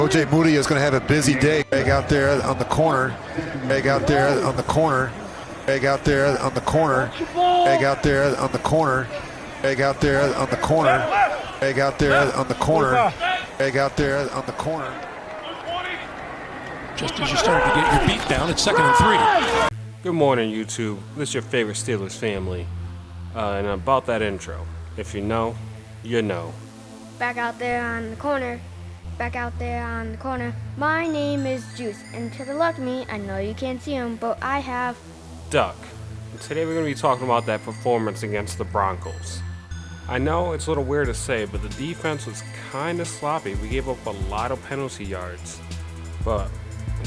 O.J. Moody is going to have a busy day. Egg out there on the corner. Egg out there on the corner. Egg out there on the corner. Egg out there on the corner. Egg out there on the corner. Egg out there on the corner. Egg out there on the corner. Just as you started to get your beat down, it's 2nd and 3. Good morning, YouTube. This is your favorite Steelers family. And about that intro, if you know, you know. Back out there on the corner. Back out there on the corner. My name is Juice, and to the left of me, I know you can't see him, but I have Duck. And today we're going to be talking about that performance against the Broncos. I know it's a little weird to say, but the defense was kind of sloppy. We gave up a lot of penalty yards, but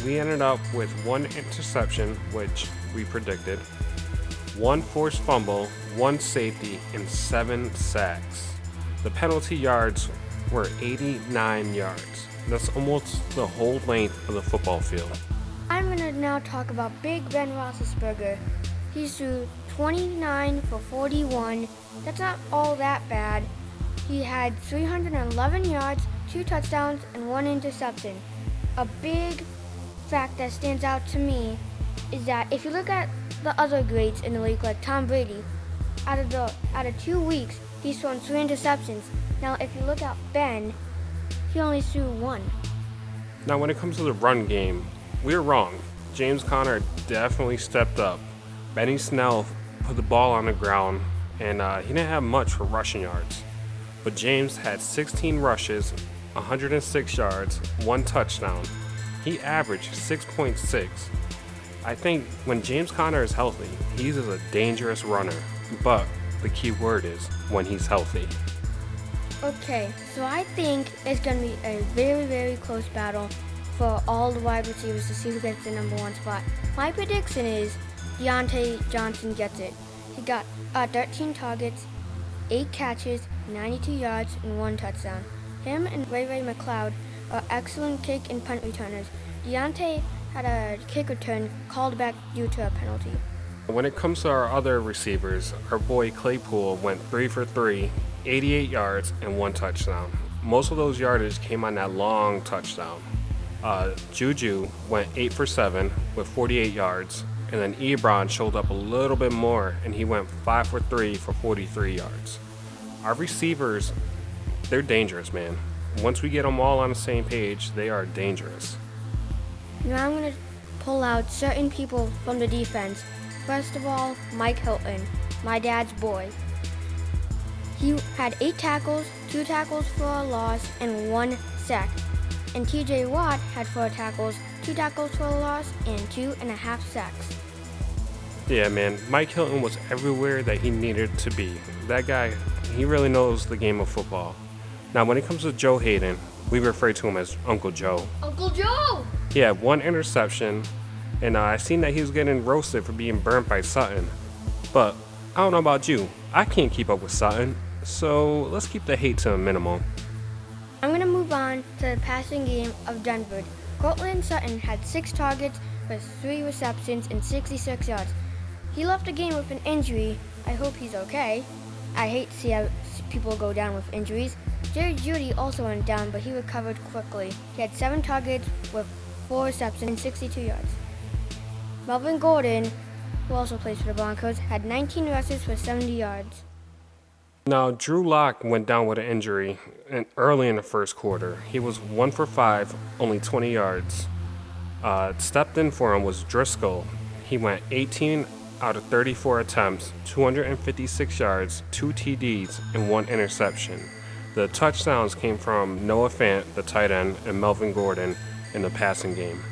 we ended up with 1 interception, which we predicted, 1 forced fumble, 1 safety, and 7 sacks. The penalty yards were 89 yards. That's almost the whole length of the football field. I'm going to now talk about Big Ben Roethlisberger. He threw 29 for 41. That's not all that bad. He had 311 yards, 2 touchdowns, and 1 interception. A big fact that stands out to me is that if you look at the other greats in the league, like Tom Brady, out of 2 weeks, he's thrown 3 interceptions. Now, if you look at Ben, he only threw 1. Now, when it comes to the run game, we were wrong. James Conner definitely stepped up. Benny Snell put the ball on the ground, and he didn't have much for rushing yards. But James had 16 rushes, 106 yards, 1 touchdown. He averaged 6.6. I think when James Conner is healthy, he's a dangerous runner. But the key word is when he's healthy. Okay, so I think it's going to be a very, very close battle for all the wide receivers to see who gets the number 1 spot. My prediction is Deontay Johnson gets it. He got 13 targets, 8 catches, 92 yards, and 1 touchdown. Him and Ray McCloud are excellent kick and punt returners. Deontay had a kick return called back due to a penalty. When it comes to our other receivers, our boy Claypool went 3 for 3, 88 yards, and 1 touchdown. Most of those yardage came on that long touchdown. Juju went 8 for 7 with 48 yards, and then Ebron showed up a little bit more, and he went 5 for 3 for 43 yards. Our receivers, they're dangerous, man. Once we get them all on the same page, they are dangerous. Now I'm going to pull out certain people from the defense. First of all, Mike Hilton, my dad's boy. He had 8 tackles, 2 tackles for a loss, and 1 sack. And TJ Watt had 4 tackles, 2 tackles for a loss, and 2.5 sacks. Yeah, man, Mike Hilton was everywhere that he needed to be. That guy, he really knows the game of football. Now, when it comes to Joe Hayden, we refer to him as Uncle Joe. Uncle Joe! He had 1 interception, and I seen that he was getting roasted for being burnt by Sutton. But I don't know about you, I can't keep up with Sutton, so let's keep the hate to a minimum. I'm going to move on to the passing game of Denver. Cortland Sutton had 6 targets with 3 receptions and 66 yards. He left the game with an injury. I hope he's okay. I hate to see how people go down with injuries. Jerry Jeudy also went down, but he recovered quickly. He had 7 targets with 4 receptions and 62 yards. Melvin Gordon, who also plays for the Broncos, had 19 rushes for 70 yards. Now, Drew Lock went down with an injury early in the first quarter. He was 1 for 5, only 20 yards. Stepped in for him was Driscoll. He went 18 out of 34 attempts, 256 yards, 2 TDs, and 1 interception. The touchdowns came from Noah Fant, the tight end, and Melvin Gordon in the passing game.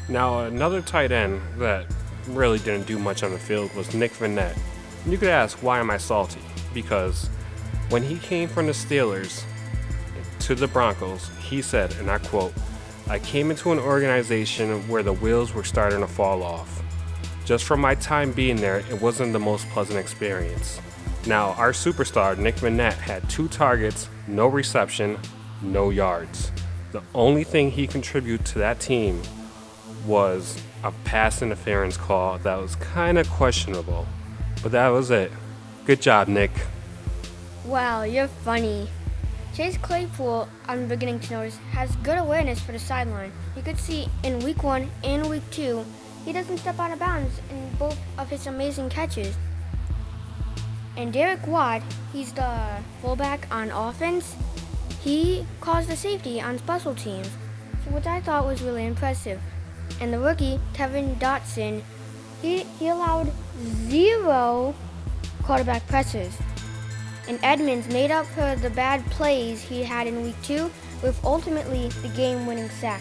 Now, another tight end that really didn't do much on the field was Nick Vannett. And you could ask, why am I salty? Because when he came from the Steelers to the Broncos, he said, and I quote, "I came into an organization where the wheels were starting to fall off. Just from my time being there, it wasn't the most pleasant experience." Now, our superstar, Nick Vannett, had 2 targets, no reception, no yards. The only thing he contributed to that team was a pass interference call that was kind of questionable. But that was it. Good job, Nick. Wow, you're funny. Chase Claypool, I'm beginning to notice, has good awareness for the sideline. You could see in week 1 and week 2, he doesn't step out of bounds in both of his amazing catches. And Derek Watt, he's the fullback on offense. He caused the safety on special teams, which I thought was really impressive. And the rookie, Kevin Dotson, he allowed 0 quarterback pressures. And Edmonds made up for the bad plays he had in week 2 with ultimately the game-winning sack.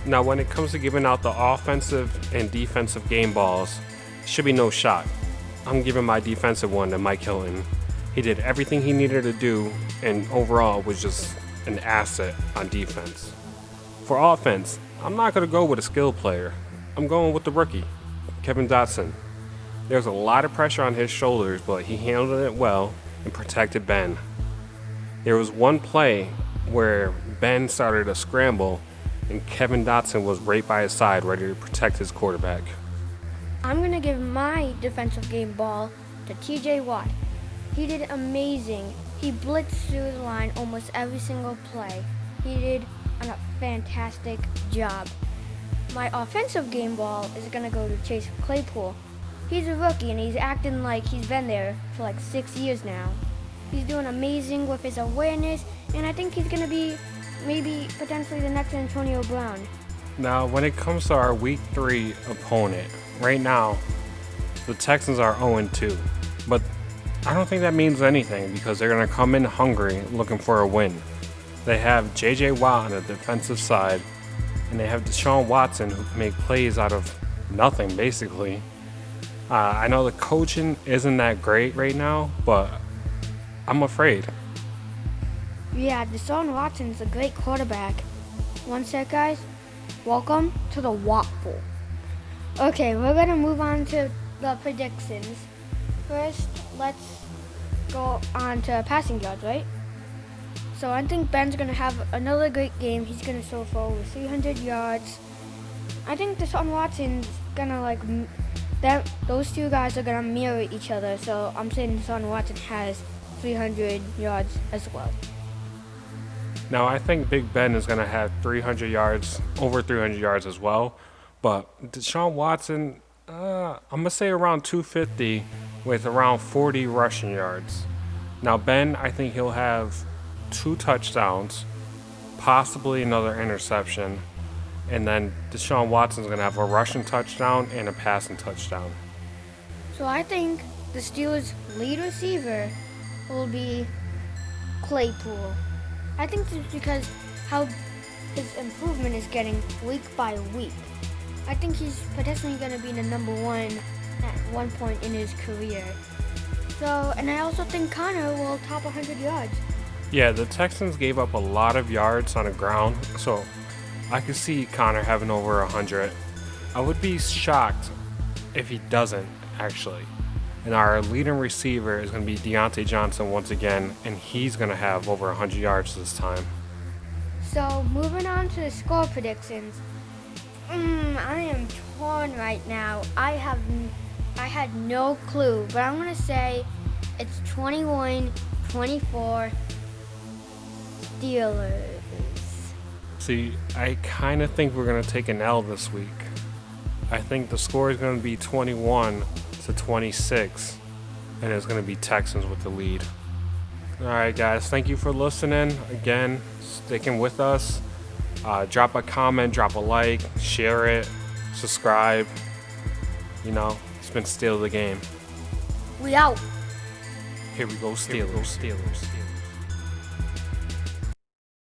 Now, when it comes to giving out the offensive and defensive game balls, should be no shock. I'm giving my defensive one to Mike Hilton. He did everything he needed to do, and overall was just an asset on defense. For offense, I'm not going to go with a skilled player. I'm going with the rookie, Kevin Dotson. There's a lot of pressure on his shoulders, but he handled it well and protected Ben. There was one play where Ben started a scramble and Kevin Dotson was right by his side, ready to protect his quarterback. I'm going to give my defensive game ball to TJ Watt. He did amazing. He blitzed through the line almost every single play. He did a fantastic job. My offensive game ball is going to go to Chase Claypool. He's a rookie and he's acting like he's been there for like 6 years now. He's doing amazing with his awareness, and I think he's going to be maybe potentially the next Antonio Brown. Now, when it comes to our Week 3 opponent, right now, the Texans are 0-2. But I don't think that means anything because they're going to come in hungry looking for a win. They have J.J. Watt on the defensive side, and they have Deshaun Watson who can make plays out of nothing, basically. I know the coaching isn't that great right now, but I'm afraid. Yeah, Deshaun Watson's a great quarterback. One sec, guys. Welcome to the Waffle. Okay, we're going to move on to the predictions. First, let's go on to passing yards, right? So I think Ben's going to have another great game. He's going to throw for over 300 yards. I think Deshaun Watson's going to those two guys are going to mirror each other. So I'm saying Deshaun Watson has 300 yards as well. Now, I think Big Ben is going to have 300 yards, over 300 yards as well. But Deshaun Watson, I'm going to say around 250 with around 40 rushing yards. Now, Ben, I think he'll have 2 touchdowns, possibly another interception. And then Deshaun Watson's going to have a rushing touchdown and a passing touchdown. So I think the Steelers' lead receiver will be Claypool. I think it's because how his improvement is getting week by week. I think he's potentially going to be the number 1 at one point in his career. So, and I also think Connor will top 100 yards. Yeah, the Texans gave up a lot of yards on the ground, so I could see Connor having over 100. I would be shocked if he doesn't, actually. And our leading receiver is going to be Deontay Johnson once again, and he's going to have over 100 yards this time. So, moving on to the score predictions. I am torn right now. I had no clue, but I'm going to say it's 21-24 Steelers. See, I kind of think we're going to take an L this week. I think the score is going to be 21-26, and it's going to be Texans with the lead. All right, guys, thank you for listening. Again, sticking with us. Drop a comment, drop a like, share it, subscribe. You know, it's been Steal the Game. We out. Here we go, Steelers.